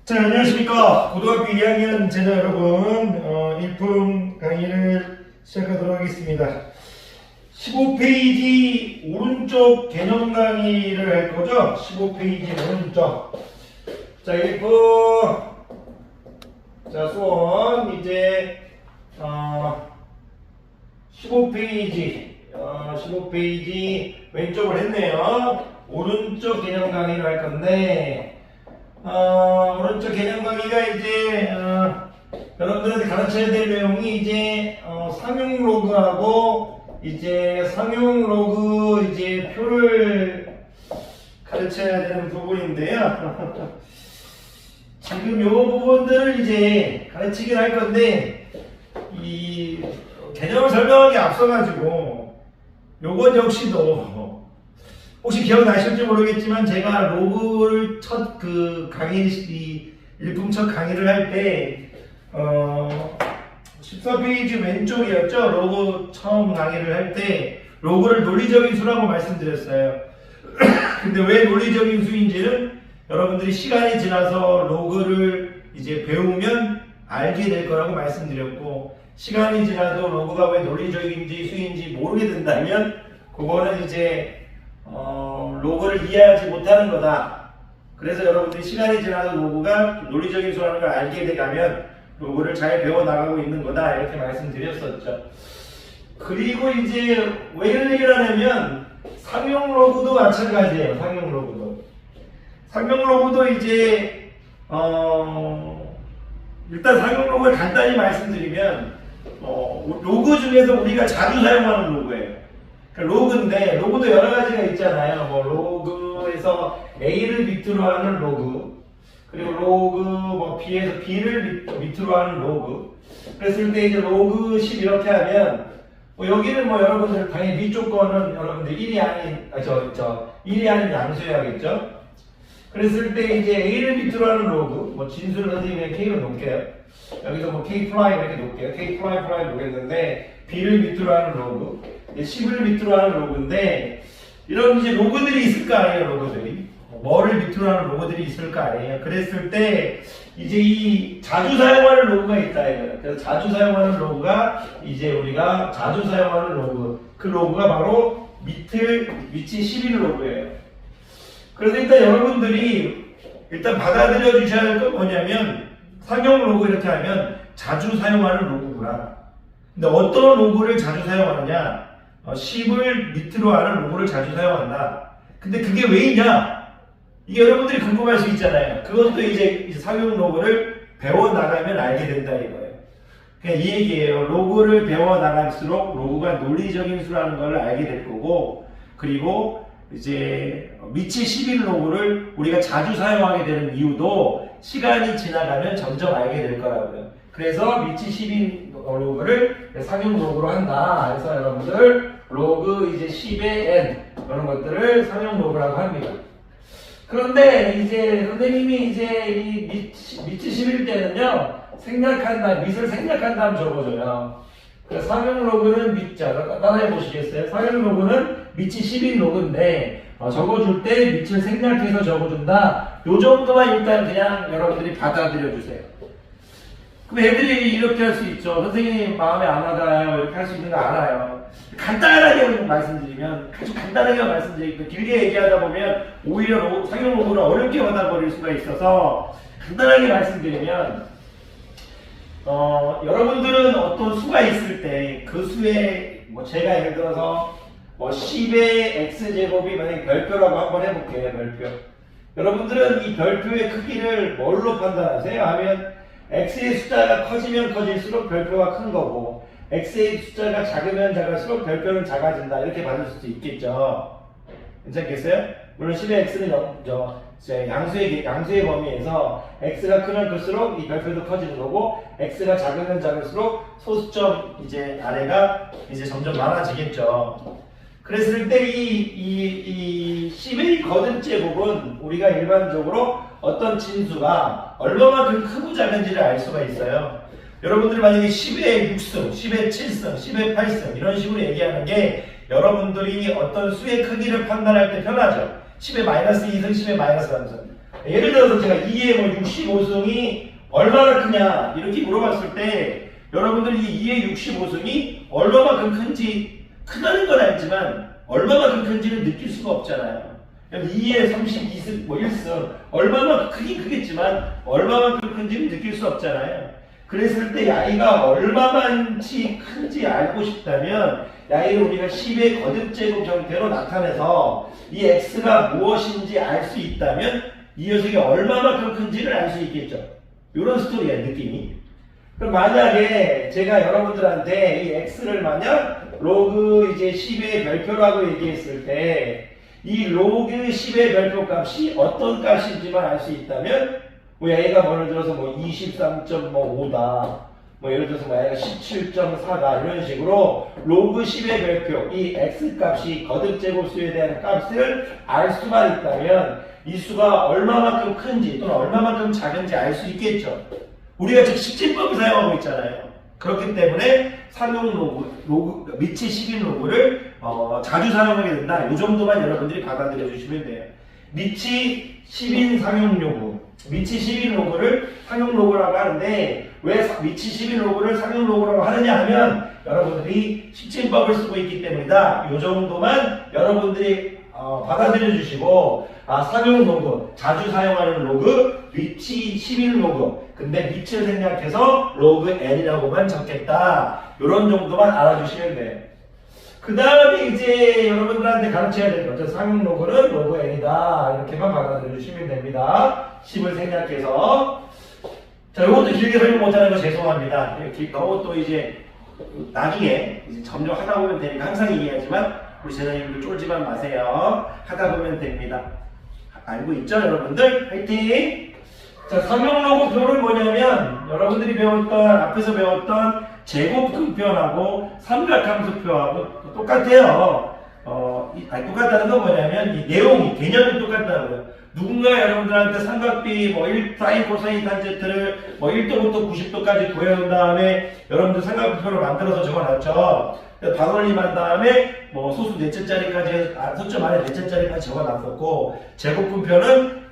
자, 안녕하십니까. 고등학교 2학년 제자 여러분, 일품 강의를 시작하도록 하겠습니다. 15페이지 오른쪽 개념 강의를 할 거죠? 15페이지 오른쪽. 자, 1품. 자, 수원, 이제, 15페이지 왼쪽을 했네요. 오른쪽 개념 강의를 할 건데, 오른쪽 개념 강의가 이제 여러분들한테 가르쳐야 될 내용이 이제 상용 로그하고 이제 상용 로그 이제 표를 가르쳐야 되는 부분인데요. 지금 요 부분들을 이제 가르치긴 할 건데 이 개념을 설명하기 앞서가지고 요것 역시도 혹시 기억나실지 모르겠지만 제가 로그를 첫 그 강의 일품 첫 강의를 할 때 14페이지 왼쪽이었죠. 로그 처음 강의를 할 때 로그를 논리적인 수라고 말씀드렸어요. 근데 왜 논리적인 수인지는 여러분들이 시간이 지나서 로그를 이제 배우면 알게 될 거라고 말씀드렸고, 시간이 지나도 로그가 왜 논리적인지 수인지 모르게 된다면 그거는 이제 로그를 이해하지 못하는 거다. 그래서 여러분들이 시간이 지나도 로그가 논리적인 수라는 걸 알게 돼가면 로그를 잘 배워나가고 있는 거다. 이렇게 말씀드렸었죠. 그리고 이제 왜 이런 얘기를 하냐면 상용 로그도 마찬가지예요. 상용 로그도 이제 일단 상용 로그를 간단히 말씀드리면 로그 중에서 우리가 자주 사용하는 로그예요. 로그인데 로그도 여러 가지가 있잖아요. 뭐 로그에서 A를 밑으로 하는 로그, 그리고 로그 뭐 B에서 B를 밑으로 하는 로그. 그랬을 때 이제 로그 10 이렇게 하면 여기는 뭐 여러분들 당연히 위쪽 거는 여러분들 1이 아닌 1이 아닌 양수해야겠죠. 그랬을 때 이제 A를 밑으로 하는 로그, 뭐 진수를 선생님의 K로 놓을게요. 여기서 뭐 K 프라임 이렇게 놓을게요. K 프라임 놓겠는데 B를 밑으로 하는 로그, 10을 밑으로 하는 로그인데 이런 이제 로그들이 있을 거 아니에요. 로그들이 뭐를 밑으로 하는 로그들이 있을 거 아니에요. 그랬을 때 이제 이 자주 사용하는 로그가 있다 이거예요. 그래서 자주 사용하는 로그가 이제 우리가 자주 사용하는 로그, 그 로그가 바로 위치 11 로그예요. 그래서 일단 여러분들이 일단 받아들여 주셔야 할 건 뭐냐면 상용 로그 이렇게 하면 자주 사용하는 로그구나. 근데 어떤 로그를 자주 사용하느냐? 10을 밑으로 하는 로그를 자주 사용한다. 근데 그게 왜 있냐? 이게 여러분들이 궁금할 수 있잖아요. 그것도 이제 상용 로그를 배워나가면 알게 된다 이거예요. 그냥 이 얘기예요. 로그를 배워나갈수록 로그가 논리적인 수라는 걸 알게 될 거고, 그리고 이제 위치 11 로그를 우리가 자주 사용하게 되는 이유도 시간이 지나가면 점점 알게 될 거라고요. 그래서 위치 12 로그를 상용 로그로 한다. 그래서 여러분들 로그 이제 10의 n 이런 것들을 상용 로그라고 합니다. 그런데 이제 선생님이 이제 이 위치 11 때는요, 밑을 생략한 다음 적어줘요. 그래서 상용 로그는 따라해 보시겠어요? 상용 로그는 위치 12 로그인데 적어줄 때 밑을 생략해서 적어준다. 요 정도만 일단 그냥 여러분들이 받아들여 주세요. 그럼 애들이 이렇게 할 수 있죠. 선생님 마음에 안 와닿아요. 이렇게 할 수 있는 거 알아요. 간단하게 말씀드리면, 아주 간단하게 말씀드리고 길게 얘기하다 보면 오히려 상용 로그를 어렵게 받아버릴 수가 있어서 간단하게 말씀드리면, 여러분들은 어떤 수가 있을 때 그 수에 제가 예를 들어서 10의 x제곱이 만약에 별표라고 한번 해볼게요. 별표. 여러분들은 이 별표의 크기를 뭘로 판단하세요? 하면 x의 숫자가 커지면 커질수록 별표가 큰 거고, x의 숫자가 작으면 작을수록 별표는 작아진다. 이렇게 받을 수도 있겠죠. 괜찮겠어요? 물론 10의 x는 양수의 범위에서 x가 크면 클수록 이 별표도 커지는 거고, x가 작으면 작을수록 소수점 이제 아래가 이제 점점 많아지겠죠. 그랬을 때 이 10의 거듭 제곱은 우리가 일반적으로 어떤 진수가 얼마만큼 크고 작은지를 알 수가 있어요. 여러분들 만약에 10의 6승, 10의 7승, 10의 8승 이런 식으로 얘기하는 게 여러분들이 어떤 수의 크기를 판단할 때 편하죠. 10의 마이너스 2승, 10의 마이너스 3승. 예를 들어서 제가 이의 뭐 65승이 얼마나 크냐 이렇게 물어봤을 때 여러분들이 이 2의 65승이 얼마만큼 큰지 크다는 건 알지만 얼마만큼 큰지는 느낄 수가 없잖아요. 2의 32승, 뭐 1승 얼마만큼 크긴 크겠지만 얼마만큼 큰지는 느낄 수 없잖아요. 그랬을 때 야이가 얼마만치 큰지 알고 싶다면 야이를 우리가 10의 거듭제곱 형태로 나타내서 이 x가 무엇인지 알 수 있다면 이 녀석이 얼마만큼 큰지를 알 수 있겠죠. 이런 스토리야 느낌이. 그럼 만약에 제가 여러분들한테 이 x를 만약 로그 이제 10의 별표라고 얘기했을 때 이 로그 10의 별표 값이 어떤 값인지만 알 수 있다면 뭐 얘가 예를 들어서 뭐 23.5다 뭐 예를 들어서 뭐 얘가 17.4다 이런 식으로 로그 10의 별표 이 x 값이 거듭제곱수에 대한 값을 알 수만 있다면 이 수가 얼마만큼 큰지 또는 얼마만큼 작은지 알 수 있겠죠. 우리가 지금 식진법을 사용하고 있잖아요. 그렇기 때문에 상용 로그 미치 10인 로그를 자주 사용하게 된다. 이 정도만 여러분들이 받아들여 주시면 돼요. 미치 10인 상용 로그, 미치 10인 로그를 상용 로그라고 하는데 왜 미치 10인 로그를 상용 로그라고 하느냐 하면 여러분들이 식진법을 쓰고 있기 때문이다. 이 정도만 여러분들이 받아들여 주시고 상용 로그, 자주 사용하는 로그, 미치 10인 로그 근데 미치를 생략해서 로그 n이라고만 적겠다. 이런 정도만 알아주시면 돼요. 그 다음에 이제 여러분들한테 가르쳐야 될 거죠. 상용 로그는 로그 n이다. 이렇게만 받아들여 주시면 됩니다. 10을 생략해서. 자, 이것도 길게 설명 못하는 거 죄송합니다. 너무 또 이제 나중에 이제 점점 하다 보면 되니까 항상 얘기하지만 우리 제자님들 쫄지만 마세요. 하다 보면 됩니다. 알고 있죠, 여러분들? 화이팅! 자, 상용 로그표는 뭐냐면 여러분들이 배웠던 앞에서 배웠던 제곱근표하고 삼각함수표하고 똑같아요. 똑같다는 건 뭐냐면 이 내용이 개념이 똑같다고요. 누군가 여러분들한테 삼각비 뭐 1 사인 코사인 탄젠트를 뭐 1도부터 90도까지 구해온 다음에 여러분들 삼각표를 만들어서 적어놨죠. 반올림한 다음에 뭐 소수 넷째 자리까지 소점 안에 넷째 자리까지 적어놨었고 제곱분표는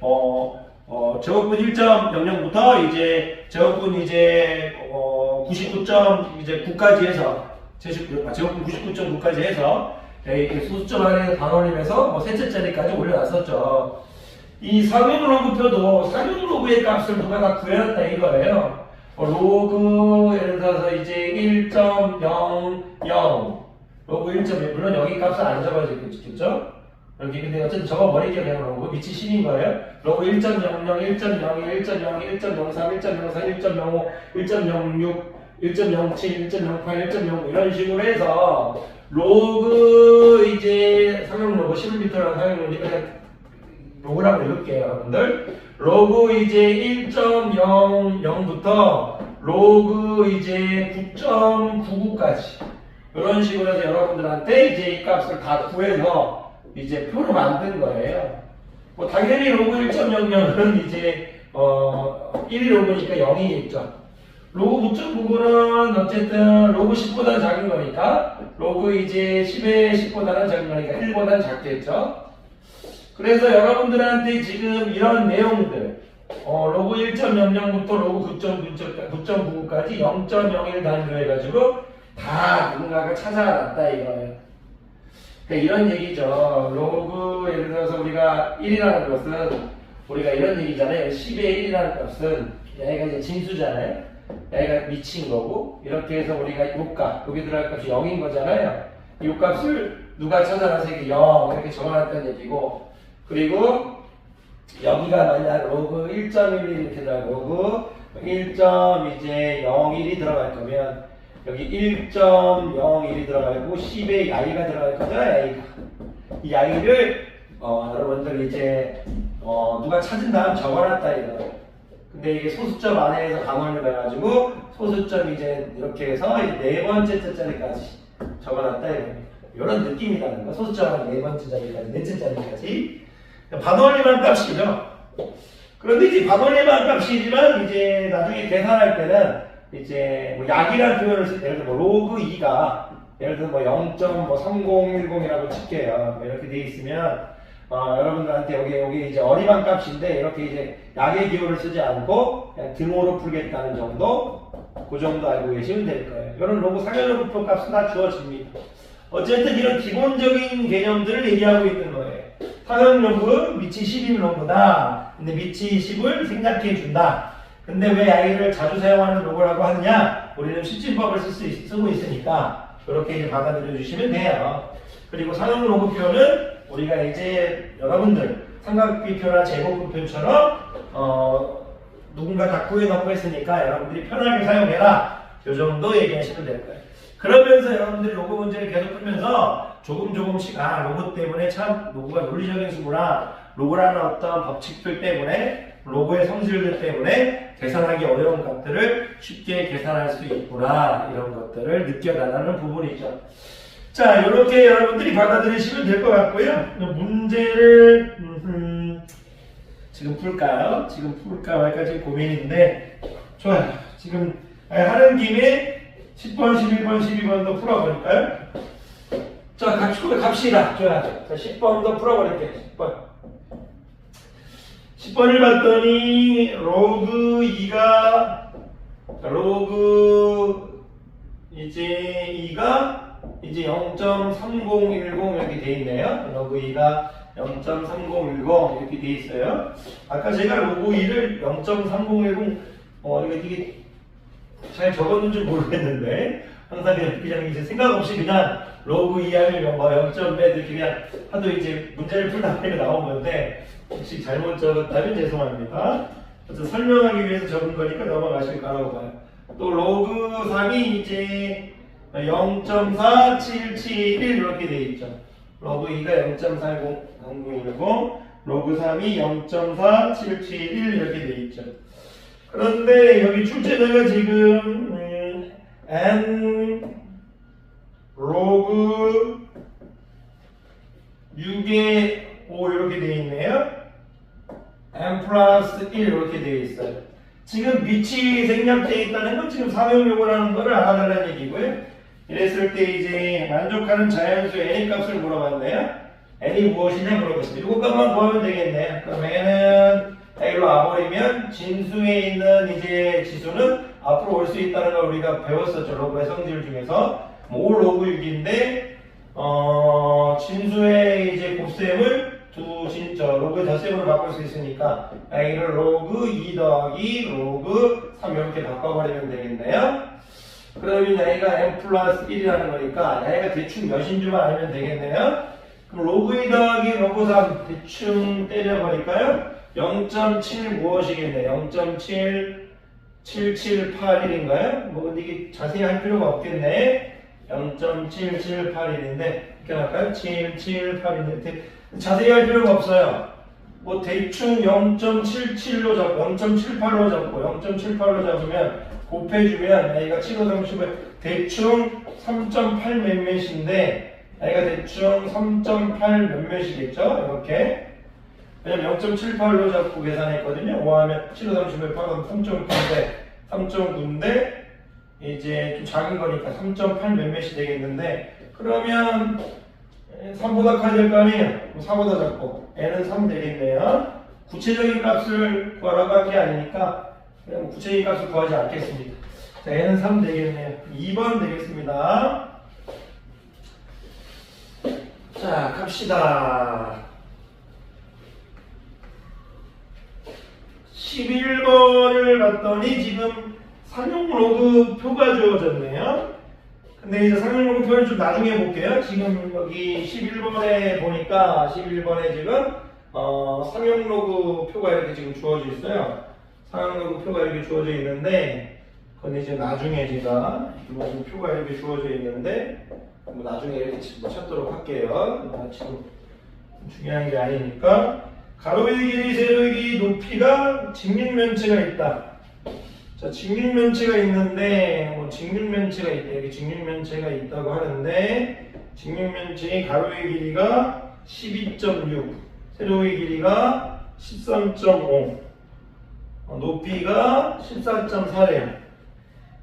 제곱분 1.00부터 이제 제곱분 이제 99.9까지 해서 제곱분 99.9까지 해서 소수점 안에 반올림해서 뭐 셋째 자리까지 올려놨었죠. 이 상용 로그표도 상용 로그의 값을 누가 다 구해놨다 이거예요. 로그 예를 들어서 이제 1.00 로그 1.0 물론 여기 값은 안 적어지겠죠? 여기 근데 어쨌든 적어버릴게요. 그냥 로그 밑이 10인 거예요. 로그 1.00, 1.02, 1.02, 1.03, 1.04, 1.05, 1.06, 1.07, 1.08, 1.09 이런 식으로 해서 로그 이제 상용 로그 11m라는 상용 로그 그냥 로그라고 읽을게요, 여러분들. 로그 이제 1.00부터 로그 이제 9.99까지 이런 식으로 해서 여러분들한테 이제 이 값을 다 구해서 이제 표로 만든 거예요. 뭐 당연히 로그 1.00은 이제 1이 로그니까 0이겠죠. 로그 9.99는 어쨌든 로그 10보다는 작은 거니까 로그 이제 10의 10보다는 작은 거니까 1보다는 작겠죠. 그래서 여러분들한테 지금 이런 내용들 로그 1.00부터 로그 9.99까지 0.01 단위로 해가지고 다 누군가가 찾아놨다 이거예요. 그러니까 이런 얘기죠. 로그 예를 들어서 우리가 1이라는 것은 우리가 이런 얘기잖아요. 10의 1이라는 값은 얘가 이제 진수잖아요. 얘가 미친 거고 이렇게 해서 우리가 요 값, 여기 들어갈 값이 0인 거잖아요. 이 값을 누가 찾아놔서 이렇게 0 이렇게 적어놨다는 얘기고 그리고 여기가 만약 로그 1.11 이렇게 들어가 로그 1.01이 들어갈 거면 여기 1.01이 들어가고 10의 야이가 들어갈 거잖아요. 야이가. 이 야이를 여러분들 이제 누가 찾은 다음 적어놨다 이거. 근데 이게 소수점 안에서 강원을 해가지고 소수점 이제 이렇게 해서 네 번째 자리까지 적어놨다 이거. 이런 느낌이라는 거. 소수점 안에 네 번째 자리까지, 넷째 자리까지. 반올림한 값이죠. 그런데 이제 반올림한 값이지만 이제 나중에 계산할 때는 이제 뭐 약이라는 표현을 쓸 때 예를 들어 뭐 로그 2가 예를 들어 뭐 0.3010이라고 칠게요. 뭐 이렇게 돼 있으면 여러분들한테 여기 이제 어리방 값인데 이렇게 이제 약의 기호를 쓰지 않고 그냥 등호로 풀겠다는 정도, 그 정도 알고 계시면 될 거예요. 이런 로그 상열 로그표 값은 다 주어집니다. 어쨌든 이런 기본적인 개념들을 얘기하고 있는 거예요. 상열 로그 밑이 10인 로그다. 근데 밑이 10을 생략해 준다. 근데 왜 아이를 자주 사용하는 로그라고 하느냐? 우리는 실진법을 쓰고 있으니까 이렇게 이제 받아들여 주시면 돼요. 그리고 상열 로그표는 우리가 이제 여러분들 삼각비표나 제곱비표처럼 누군가 다 구해놓고 했으니까 여러분들이 편하게 사용해라. 이 정도 얘기하시면 될 거예요. 그러면서 여러분들이 로그 문제를 계속 풀면서 조금씩 로그 때문에 참 로그가 논리적인 수구나, 로그라는 어떤 법칙들 때문에, 로그의 성질들 때문에 계산하기 어려운 값들을 쉽게 계산할 수 있구나, 이런 것들을 느껴달라는 부분이죠. 자, 이렇게 여러분들이 받아들이시면 될 것 같고요. 문제를 지금 풀까요? 지금 풀까 말까 지금 고민인데, 좋아요. 지금 하는 김에 10번, 11번, 12번도 풀어버릴까요? 자, 갑시다. 좋아요. 자, 10번도 풀어버릴게요. 10번. 10번을 봤더니 로그 2가 이제 2가 이제 0.3010 이렇게 돼 있네요. 로그 2가 0.3010 이렇게 돼 있어요. 아까 제가 로그 2를 0.3010 이게 잘 적었는지 모르겠는데 항상 그냥 이제 생각 없이 그냥 로그 2하면 0몇 이렇게 그냥 하도 이제 문제를 풀다 보니까 나온 건데 혹시 잘못 적었다면 죄송합니다. 그래서 설명하기 위해서 적은 거니까 넘어가실 거라고 봐요. 또 로그 3이 이제 0.4771 이렇게 돼 있죠. 로그 2가 0.4010, 로그 3이 0.4771 이렇게 돼 있죠. 그런데 여기 출제자가 지금 n 로그 6에 5 이렇게 돼 있네요. n 플러스 1 이렇게 돼 있어요. 지금 밑이 생략되어 있다는 건 지금 사용요구라는 거를 알아달라는 얘기고요. 이랬을 때 이제 만족하는 자연수 n의 값을 물어봤네요. n이 무엇이냐 물어봤습니다. 이것만 구하면 되겠네요. 그럼 n은 A로 와버리면 진수에 있는 이제 지수는 앞으로 올 수 있다는 걸 우리가 배웠었죠. 로그의 성질 중에서 5 로그 6인데 진수의 이제 곱셈을 로그 덧셈으로 바꿀 수 있으니까 A를 로그 2 더하기 로그 3 이렇게 바꿔버리면 되겠네요. 그러면 A가 n 플러스 1이라는 거니까 A가 대충 몇인 줄만 알면 되겠네요. 그럼 로그 2 더하기 로그 3 대충 때려버릴까요? 0.7 무엇이겠네? 0.7781인가요? 뭐 근데 이게 자세히 할 필요가 없겠네. 0.7781인데 이렇게 할까요? 7781인데 자세히 할 필요가 없어요. 뭐 대충 0.77로 잡고 0.78로 잡고 0.78로 잡으면 곱해주면 A가 7호 30을 대충 3.8 몇몇인데 A가 대충 3.8 몇몇이겠죠? 이렇게. 왜냐면 0.78로 잡고 계산했거든요. 5하면 7호 30을 8하면 3.9인데 3.9인데 이제 좀 작은 거니까 3.8 몇몇이 되겠는데 그러면 3보다 커야 될 거 아니에요? 4보다 작고 n은 3 되겠네요. 구체적인 값을 구하라고 한 게 아니니까 그냥 구체적인 값을 구하지 않겠습니다. 자, n은 3 되겠네요. 2번 되겠습니다. 자, 갑시다. 11번을 봤더니 지금 상용 로그 표가 주어졌네요. 근데 이제 상용 로그 표를 좀 나중에 볼게요. 지금 여기 11번에 보니까 11번에 지금 상용 로그 표가 이렇게 지금 주어져 있어요. 상용 로그 표가 이렇게 주어져 있는데 근데 이제 나중에 제가 지금 표가 이렇게 주어져 있는데 뭐 나중에 이렇게 찾도록 할게요. 지금 중요한 게 아니니까. 가로의 길이, 세로의 길이, 높이가 직육면체가 있다. 자, 직육면체가 있는데, 직육면체가 있다. 여기 직육면체가 있다고 하는데, 직육면체의 가로의 길이가 12.6, 세로의 길이가 13.5, 높이가 14.4래요.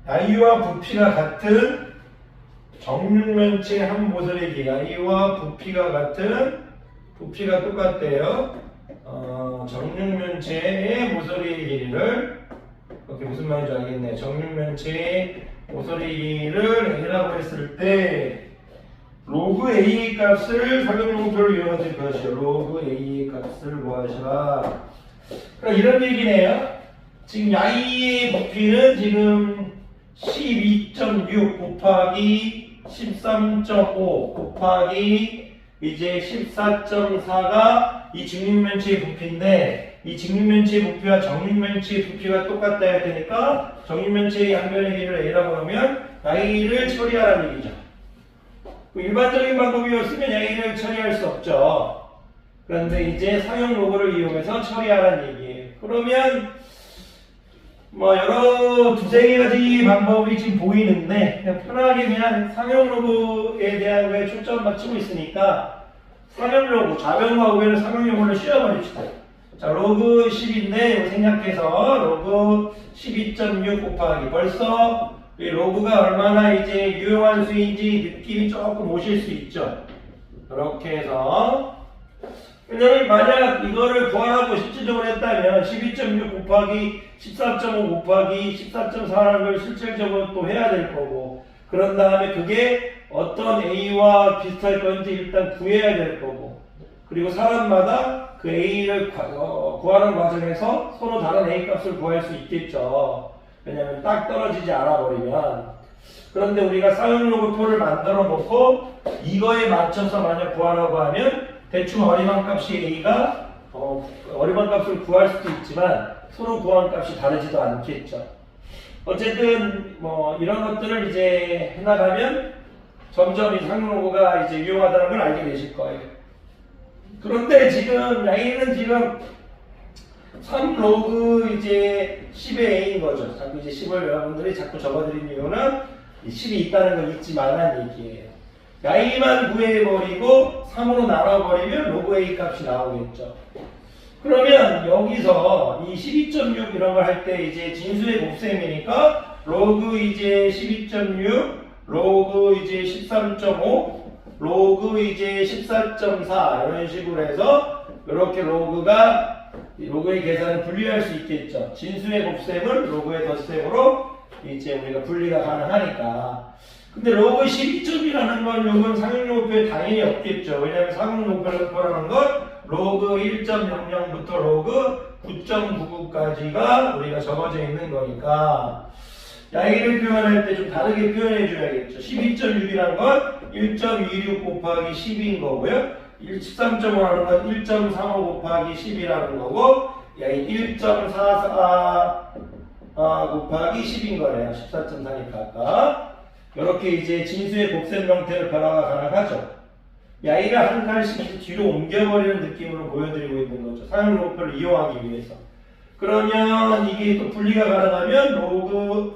I와 부피가 같은 정육면체 한 모서리기, I와 부피가 같은 부피가 똑같대요. 정육면체의 모서리 길이를 그게 무슨 말인지 알겠네. 정육면체의 모서리 길이를 A라고 했을 때 로그 A 값을 사격용표를 이용해서 구하시오. 로그 A 값을 구하시라. 그럼 이런 얘기네요. 지금 I의 부피는 지금 12.6 곱하기 13.5 곱하기 이제 14.4가 이 직육면체의 부피인데 이 직육면체의 부피와 정육면체의 부피가 똑같다 해야 되니까 정육면체의 양변의 길이를 A라고 하면 I를 처리하라는 얘기죠. 일반적인 방법이었으면 A를 처리할 수 없죠. 그런데 이제 상용 로그를 이용해서 처리하라는 얘기예요. 그러면 뭐 여러 두세 가지 방법이 지금 보이는데 그냥 편하게 그냥 상용 로그에 대한 거에 초점 맞추고 있으니까 상용 로그, 좌변과 우변을 상용 로그를 씌워버립시다. 자, 로그 10인데 생략해서 로그 12.6 곱하기 벌써 이 로그가 얼마나 이제 유용한 수인지 느낌이 조금 오실 수 있죠. 이렇게 해서 왜냐면 만약 이거를 구하라고 실질적으로 했다면 12.6 곱하기 14.5 곱하기 14.4라는 걸 실질적으로 또 해야 될 거고 그런 다음에 그게 어떤 A와 비슷할 건지 일단 구해야 될 거고 그리고 사람마다 그 A를 구하는 과정에서 서로 다른 A 값을 구할 수 있겠죠. 왜냐면 딱 떨어지지 않아 버리면 그런데 우리가 사용 로그표를 만들어 놓고 이거에 맞춰서 만약 구하라고 하면 대충 어리광 값이 A가 어리광 값을 구할 수도 있지만 서로 구하는 값이 다르지도 않겠죠. 어쨌든 뭐 이런 것들을 이제 해나가면 점점 이 상용 로그가 이제 유용하다는 걸 알게 되실 거예요. 그런데 지금 A는 지금 3로그 이제 10의 A인 거죠. 자꾸 이제 10을 여러분들이 자꾸 적어드린 이유는 10이 있다는 걸 잊지 말라는 얘기예요. A만 구해버리고 3으로 나눠버리면 로그 A 값이 나오겠죠. 그러면 여기서 이 12.6 이런 걸 할 때 이제 진수의 곱셈이니까 로그 이제 12.6, 로그 이제 13.5, 로그 이제 14.4 이런 식으로 해서 이렇게 로그의 계산을 분리할 수 있겠죠. 진수의 곱셈을 로그의 덧셈으로 이제 우리가 분리가 가능하니까. 근데 로그 12점이라는 건 요건 상용로그표에 당연히 없겠죠. 왜냐하면 상용로그표라는 건 로그 1.00부터 로그 9.99까지가 우리가 적어져 있는 거니까 I를 표현할 때 좀 다르게 표현해 줘야겠죠. 12.6이라는 건 1.26 곱하기 10인 거고요. 13.5라는 건 1.35 곱하기 10이라는 거고 1.44 곱하기 10인 거네요. 14.4니까 아까 이렇게 이제 진수의 곱셈 형태로 변화가 가능하죠. I를 한 칸씩 뒤로 옮겨버리는 느낌으로 보여드리고 있는 거죠. 사용 로그표를 이용하기 위해서. 그러면 이게 또 분리가 가능하면 로그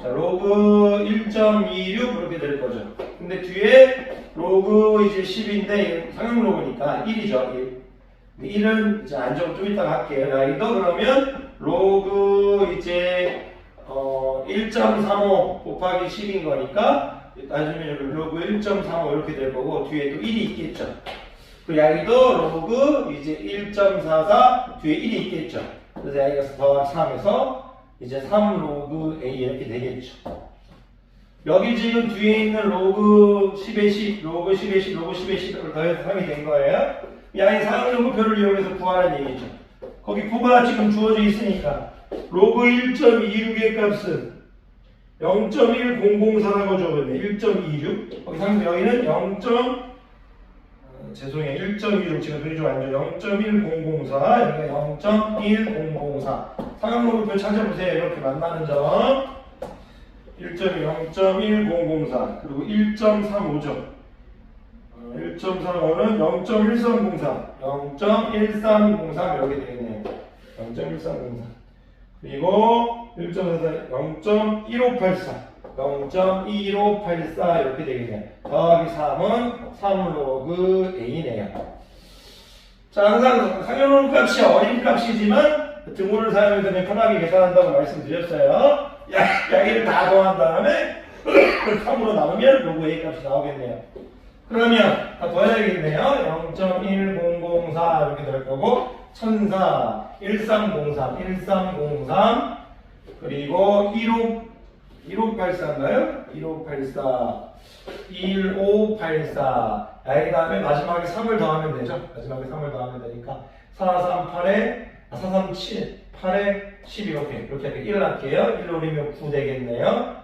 로그 1.26 이렇게 될 거죠. 근데 뒤에 로그 이제 10인데 상용 로그니까 1이죠. 1은 이제 안정 좀 이따가 할게요. I도 그러면 로그 이제 1.35 곱하기 10인 거니까 나중에 로그 1.35 이렇게 될 거고 뒤에 또 1이 있겠죠. 그 I도 로그 이제 1.44 뒤에 1이 있겠죠. 그래서 I가 더하기 3에서 이제 3 로그 A 이렇게 되겠죠. 여기 지금 뒤에 있는 로그 10의 10, 로그 10의 10, 로그 10의 10을 더해서 3이 된 거예요. 양의 상용 로그표를 이용해서 구하라는 얘기죠. 거기 9가 지금 주어져 있으니까 로그 1.26의 값은 0.1004라고 적었네. 1.26. 거기 상대 여기는 1.26 지금 눈이 좀 안 좋아요. 0.1004 여기가 0.1004 상용 로그표 찾아보세요. 이렇게 만나는 점 0.1004 그리고 1.35죠. 1.35는 0.1303 0.1303 이렇게 되겠네요. 0.1303 그리고 1.44 0.1584 0.1584 이렇게 되겠네요. 더하기 3은 3 로그 A네요. 자, 항상 상용 로그 값이 어린 값이지만 등호를 사용해서 편하게 계산한다고 말씀드렸어요. 여기를 다 더한 다음에 3으로 나누면 로그 A 값이 나오겠네요. 그러면 다 더해야겠네요. 0.1004 이렇게 될 거고 1004, 1303, 1303 그리고 1584인가요? 1584, 1584 그 다음에 마지막에 3을 더하면 되죠. 마지막에 3을 더하면 되니까 438에 437, 8에 10 이렇게 1 할게요. 1로 올리면 9 되겠네요.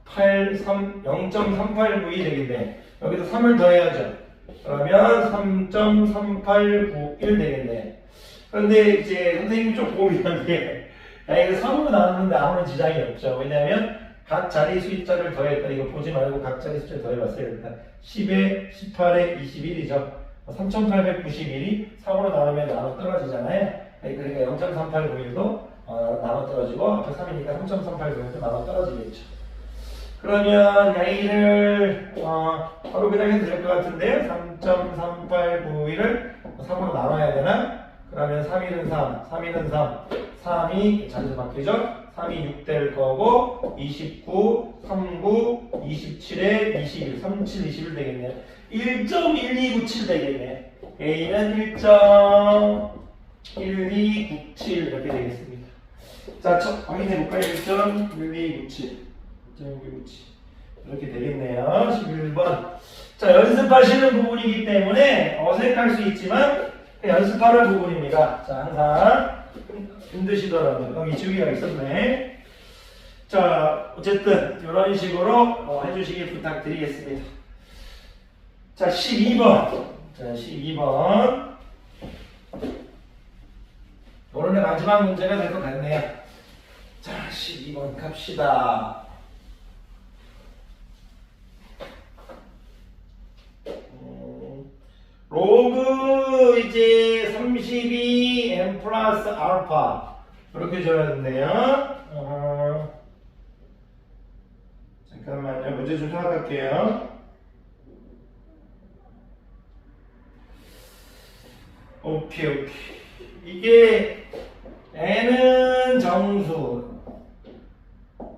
0.3892 되겠네. 여기서 3을 더해야죠. 그러면 3.3891 되겠네. 그런데 이제 선생님이 좀 고민한 게 이거 3으로 나누는데 아무런 지장이 없죠. 왜냐하면 각 자리 숫자를 더했다. 이거 보지 말고 각 자리 숫자를 더해봤어요. 일단 10에 18에 21이죠. 3891이 3으로 나누면 나눠 떨어지잖아요. 그러니까 0.3891도 나눠 떨어지고 앞에 3이니까 3.3891도 나눠 떨어지겠죠. 그러면 A를 바로 그냥 해도 될 것 같은데요. 3.3891을 3으로 나눠야 되나? 그러면 3, 1은 3, 3, 1은 3, 3이 자리에서 바뀌죠? 3이 6 될 거고 29, 39, 27에 21, 37, 21 되겠네요. 1.1297 되겠네. A는 1.1297 이렇게 되겠습니다. 자, 확인해 볼까요? 1.1297 이렇게 되겠네요. 11번. 자, 연습하시는 부분이기 때문에 어색할 수 있지만 연습하는 부분입니다. 자, 항상 힘드시더라도 여기 주기가 있었네. 자, 어쨌든 이런 식으로 해주시길 부탁드리겠습니다. 자, 12번. 자, 12번. 오늘의 마지막 문제가 될 것 같네요. 자, 12번 갑시다. 로그 이제 32 n 플러스 알파 이렇게 줘야 되네요. 잠깐만요. 문제 좀 생각할게요. 오케이. 이게 n은 정수,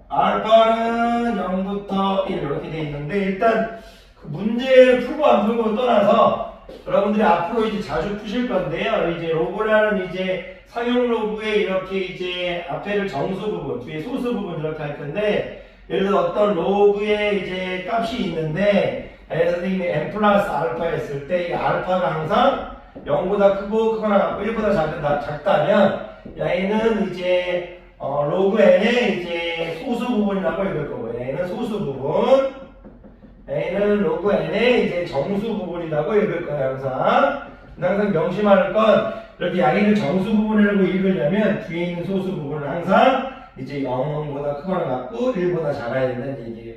알파는 0부터 1 이렇게 돼 있는데 일단 그 문제를 풀고 안 풀고 떠나서 여러분들이 앞으로 이제 자주 푸실 건데요. 이제 로그라는 이제 상용 로그에 이렇게 이제 앞에를 정수 부분, 뒤에 소수 부분 이렇게 할 건데, 예를 들어 어떤 로그에 이제 값이 있는데, 선생님이 n 플러스 알파 했을 때 이 알파가 항상 0보다 크고 크거나 1보다 작다면, 얘는 이제 로그 n의 이제 소수 부분이라고 읽을 거고요. 얘는 소수 부분. A는 로그 n의 이제 정수 부분이라고 읽을 거예요, 항상. 항상 명심할 건, 이렇게 A를 정수 부분이라고 읽으려면, 뒤에 있는 소수 부분은 항상 이제 0보다 크거나 같고, 1보다 작아야 된다는 얘기예요.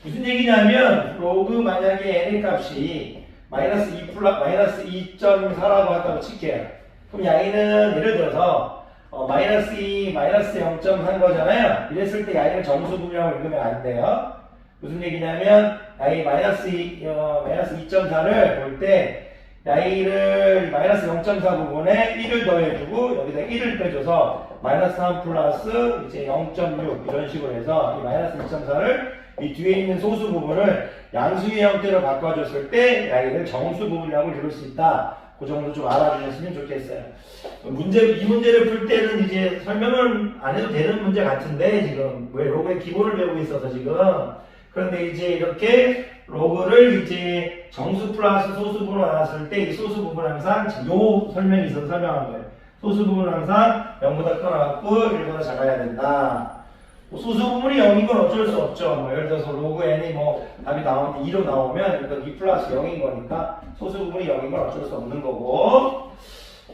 무슨 얘기냐면, 로그 만약에 n의 값이 마이너스 2.4라고 한다고 칠게요. 그럼 A는 예를 들어서, 마이너스 2, 마이너스 0.3 거잖아요. 이랬을 때 A를 정수 부분이라고 읽으면 안 돼요. 무슨 얘기냐면 i 마이너스 2.4를 볼 때 i를 마이너스 0.4 부분에 1을 더해주고 여기다 1을 빼줘서 마이너스 3 플러스 이제 0.6 이런 식으로 해서 이 마이너스 2.4를 이 뒤에 있는 소수 부분을 양수의 형태로 바꿔줬을 때 i를 정수 부분이라고 읽을 수 있다. 그 정도 좀 알아주셨으면 좋겠어요. 이 문제를 풀 때는 이제 설명을 안 해도 되는 문제 같은데 지금 왜 로그의 기본을 배우고 있어서 지금. 그런데 이제 이렇게 로그를 이제 정수 플러스 소수 부분으로 나눴을 때 이 소수 부분은 항상 요 설명이 있어서 설명한 거예요. 소수 부분은 항상 0보다 크거나 같고 1보다 작아야 된다. 소수 부분이 0인 건 어쩔 수 없죠. 뭐 예를 들어서 로그 n이 뭐 답이 나오는데 2로 나오면 이건 2 플러스 0인 거니까 소수 부분이 0인 건 어쩔 수 없는 거고.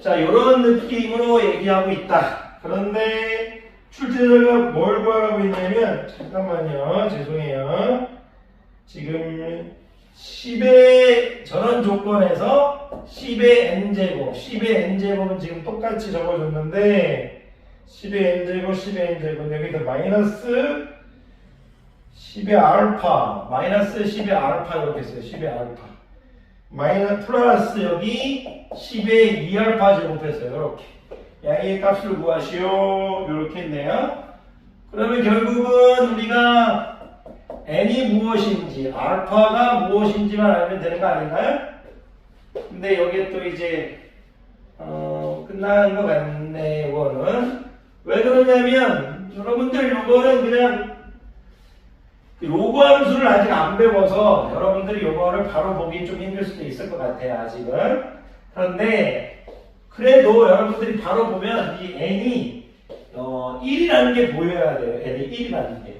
자, 이런 느낌으로 얘기하고 있다. 그런데 출제자가 뭘 구하고 있냐면, 잠깐만요. 죄송해요. 지금 10의 전원 조건에서 10의 n제곱, 10의 n제곱은 지금 똑같이 적어줬는데 10의 n제곱, 10의 n제곱 여기서 마이너스 10의 알파, 마이너스 10의 알파 이렇게 써요. 10의 알파. 마이너스 플러스 여기 10의 2알파 제곱했어요. 이렇게. 양의 값을 구하시오. 이렇게 했네요. 그러면 결국은 우리가 n이 무엇인지, 알파가 무엇인지만 알면 되는 거 아닌가요? 근데 여기에 또 이제 끝난 것 같네. 이거는 왜 그러냐면 여러분들 이거는 그냥 로그 함수를 아직 안 배워서 여러분들이 이거를 바로 보기 좀 힘들 수도 있을 것 같아요. 아직은. 그런데 그래도 여러분들이 바로 보면 이 n이 1이라는 게 보여야 돼요. n이 1이라는 게.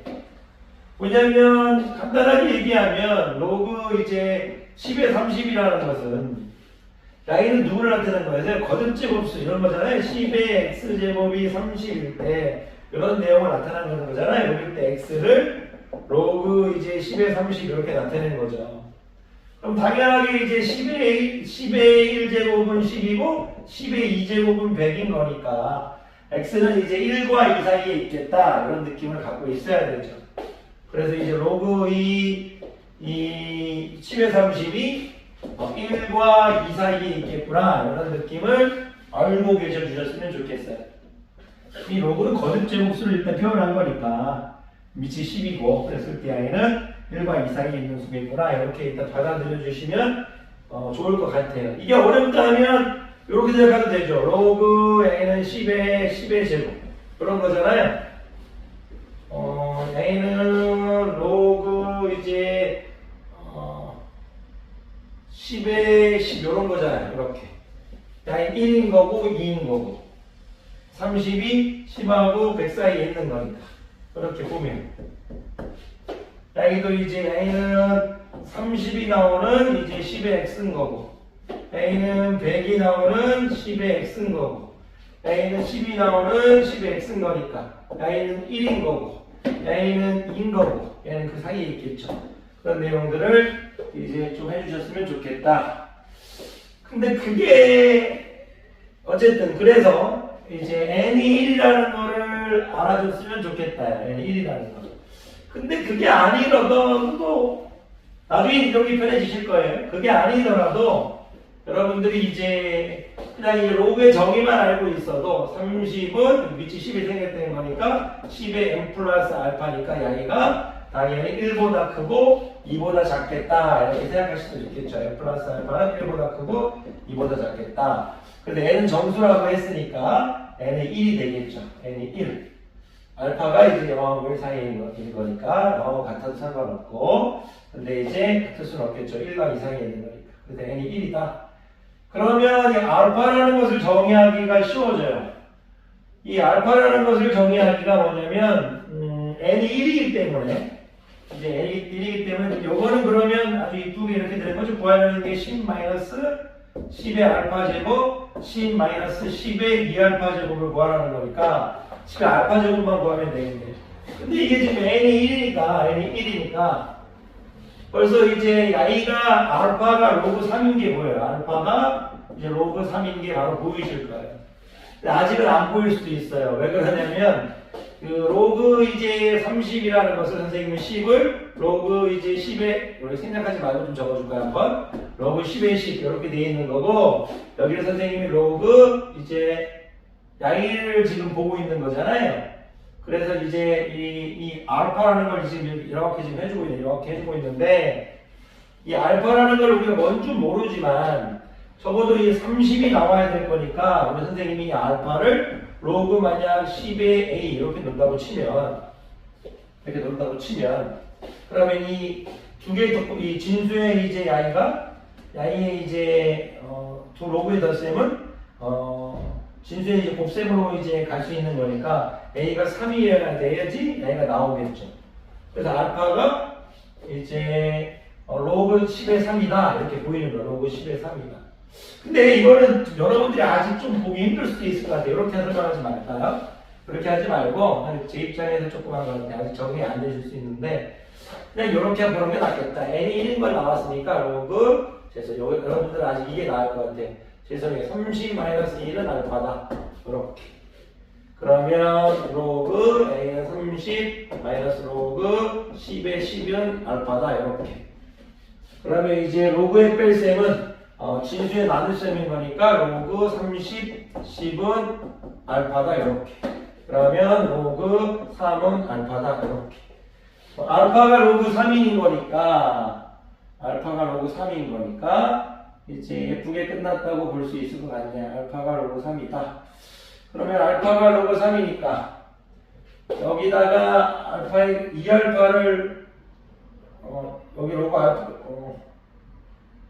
왜냐면 간단하게 얘기하면 로그 이제 10의 30이라는 것은 y는 누구를 나타내는 거예요? 거듭제곱수 이런 거잖아요. 10의 x제곱이 30일 때 이런 내용을 나타내는 거잖아요. 여기 때 x를 로그 이제 10의 30 이렇게 나타내는 거죠. 그럼 당연하게 이제 10의 1제곱은 10이고 10의 2제곱은 100인 거니까 x는 이제 1과 2 사이에 있겠다 이런 느낌을 갖고 있어야 되죠. 그래서 이제 로그 이 10의 30이 1과 2 사이에 있겠구나 이런 느낌을 알고 계셔 주셨으면 좋겠어요. 이 로그는 거듭제곱수를 일단 표현한 거니까 밑이 10이고 그래서 그 i는 1과 2 사이에 있는 수겠구나 이렇게 일단 받아들여 주시면 좋을 것 같아요. 이게 어렵다 하면 이렇게 생각하면 되죠. 로그 a는 10의 제곱 그런 거잖아요. a는 로그 이제 10의 10 이런 거잖아요. 이렇게 a는 1인 거고 2인 거고 30이 10하고 100 사이에 있는 거니까 그렇게 보면 여기도 이제 a는 30이 나오는 이제 10의 x인 거고 a는 100이 나오는 10의 x인 거고 a는 10이 나오는 10의 x인 거니까 a는 1인 거고 a는 2인 거고 얘는 그 사이에 있겠죠. 그런 내용들을 이제 좀 해주셨으면 좋겠다. 근데 그게 어쨌든 그래서 이제 n이 1이라는 거를 알아줬으면 좋겠다. n이 1이라는 거. 근데 그게 아니더라도 나중에 이렇게 편해지실 거예요. 그게 아니더라도 여러분들이 이제 그냥 이 로그의 정의만 알고 있어도 30은 위치 10이 생겼다는 거니까 10의 n 플러스 알파니까 y가 당연히 1보다 크고 2보다 작겠다 이렇게 생각할 수도 있겠죠. n 플러스 알파는 1보다 크고 2보다 작겠다. 근데 n은 정수라고 했으니까 n은 1이 되겠죠. n이 1. 알파가 이제 0하고 1 사이에 있는 거니까 0하고 같아도 상관없고 근데 이제 같을 수는 없겠죠. 1과 2 사이에 있는 거니까. 근데 n이 1이다. 그러면 이 알파라는 것을 정의하기가 쉬워져요. 이 알파라는 것을 정의하기가 뭐냐면 n이 1이기 때문에 이제 n이 1이기 때문에 요거는 그러면 아주 이쁘게 이렇게 되는 거죠. 구하려는 게 10-10의 알파 제곱 10-10의 2알파 제곱을 구하라는 거니까 10의 알파 제곱만 구하면 되겠네요. 근데 이게 지금 n이 1이니까 벌써 이제 y가 알파가 로그 3인 게 보여요. 알파가 이제 로그 3인 게 바로 보이실 거예요. 근데 아직은 안 보일 수도 있어요. 왜 그러냐면 그 로그 이제 30이라는 것을 선생님은 10을 로그 이제 10에 여기 생략하지 말고 좀 적어줄까요 한번? 로그 10의 10 이렇게 되어 있는 거고 여기를 선생님이 로그 이제 y를 지금 보고 있는 거잖아요. 그래서 이제 이 알파라는 걸 지금 이렇게 지금 해주고 있는 이렇게 해주고 있는데 이 알파라는 걸 우리가 뭔 줄 모르지만 적어도 이 30이 나와야 될 거니까 우리 선생님이 이 알파를 로그 만약 10의 a 이렇게 놓는다고 치면 그러면 이 두 개의 이 진수의 이제 y의 이제 두 로그의 덧셈은 진수의 이제 곱셈으로 이제 갈 수 있는 거니까 a가 3이어야 돼야지 a가 나오겠죠. 그래서 알파가 이제 로그 10의 3이다 이렇게 보이는 거예요. 로그 10의 3이다. 근데 이거는 여러분들이 아직 좀 보기 힘들 수도 있을 것 같아요. 이렇게 설명하지 말까요? 그렇게 하지 말고 제 입장에서 조금 한 것 같아요. 아직 적응이 안 되실 수 있는데 그냥 이렇게 보는 게 낫겠다. n이 1인 걸 나왔으니까 로그 여러분들 아직 이게 나을 것 같아요. 죄송해요. 30-1은 알파다. 이렇게. 그러면 로그 a는 30 마이너스 로그 10의 10은 알파다. 이렇게. 그러면 이제 로그의 뺄셈은 진수의 나눗셈인 거니까 로그 30 10은 알파다. 이렇게. 그러면 로그 3은 알파다. 이렇게. 알파가 로그 3인 거니까 이제 예쁘게 끝났다고 볼 수 있을 것 같네. 알파가 로그 3이다. 그러면 알파가 로그 3이니까 여기다가 알파의 2알파를 여기 로그 알파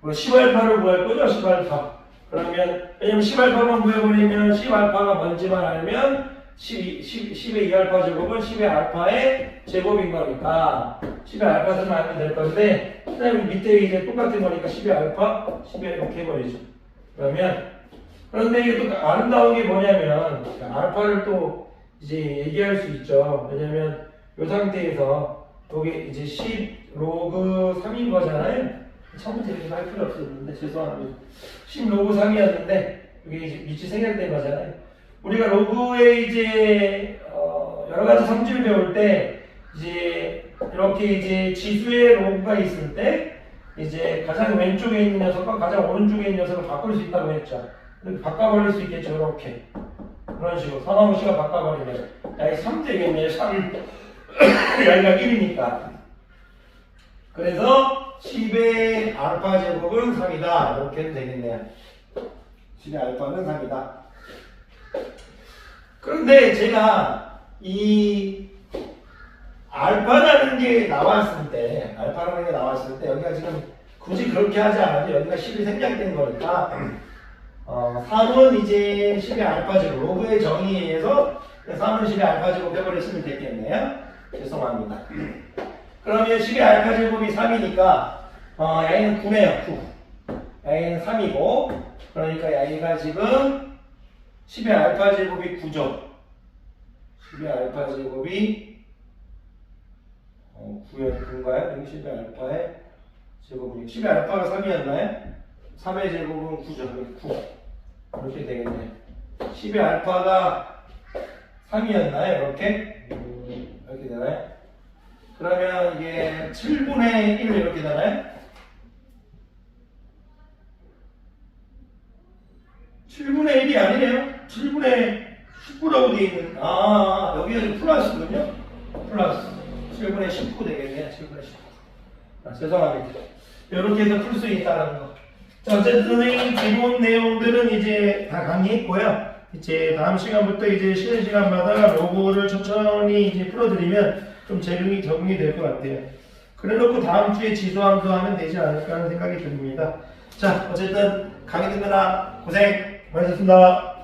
10알파를 구할 거죠. 10알파. 그러면 왜냐면 10알파만 구해버리면 10알파가 뭔지만 알면 10의 2알파 제곱은 10의 알파의 제곱인 거니까 10의 알파 쓰면 알면 될 건데 그다음에 밑에 이제 똑같은 거니까 10의 알파 10의 이렇게 해버리죠. 그런데 이게 또 아름다운 게 뭐냐면 알파를 또 이제 얘기할 수 있죠. 왜냐면 이 상태에서 여기 이제 10 로그 3인 거잖아요. 처음부터 이렇게 할 필요 없었는데 죄송합니다. 10 로그 3이었는데 이게 이제 밑이 생략된 거잖아요. 우리가 로그에 이제 여러 가지 성질을 배울 때 이제 이렇게 이제 지수의 로그가 있을 때 이제 가장 왼쪽에 있는 녀석과 가장 오른쪽에 있는 녀석을 바꿀 수 있다고 했죠. 이렇게 바꿔버릴 수 있겠죠. 이렇게 그런 식으로 선홍씨가 바꿔버리면 야이 3 되겠네요. 3 여기가 1이니까 그래서 10의 알파 제곱은 3이다 이렇게 해도 되겠네요. 10의 알파는 3이다. 그런데 제가 이 알파라는 게 나왔을 때 여기가 지금 굳이 그렇게 하지 않아도 여기가 10이 생략된 거니까 3은 이제 10의 알파 제곱 로그의 정의에 의해서 3은 10의 알파 제곱 해버렸으면 됐겠네요. 죄송합니다. 그러면 10의 알파 제곱이 3이니까 야이는 9네요. 9. 야이는 3이고 그러니까 야이가 지금 10의 알파 제곱이 9죠. 10의 알파 제곱이 9인가요? 여기 10의 알파의 제곱이 10의 알파가 3이었나요? 3의 제곱은 9죠. 9 이렇게 되겠네. 10의 알파가 3이었나요? 이렇게 되나요? 그러면 이게 7분의 1 이렇게 되나요? 7분의 1이 아니네요. 7분의 19라고 되어 있는, 여기가 플러스군요. 플러스. 7분의 19 되겠네요. 7분의 19. 죄송합니다. 이렇게 해서 풀 수 있다는 거. 자, 어쨌든 이 기본 내용들은 이제 다 강의했고요. 이제 다음 시간부터 이제 쉬는 시간마다 로고를 천천히 이제 풀어드리면 좀 적응이 될 것 같아요. 그래 놓고 다음 주에 지수함수 하면 되지 않을까 하는 생각이 듭니다. 자, 어쨌든 강의 듣느라 고생 많으셨습니다.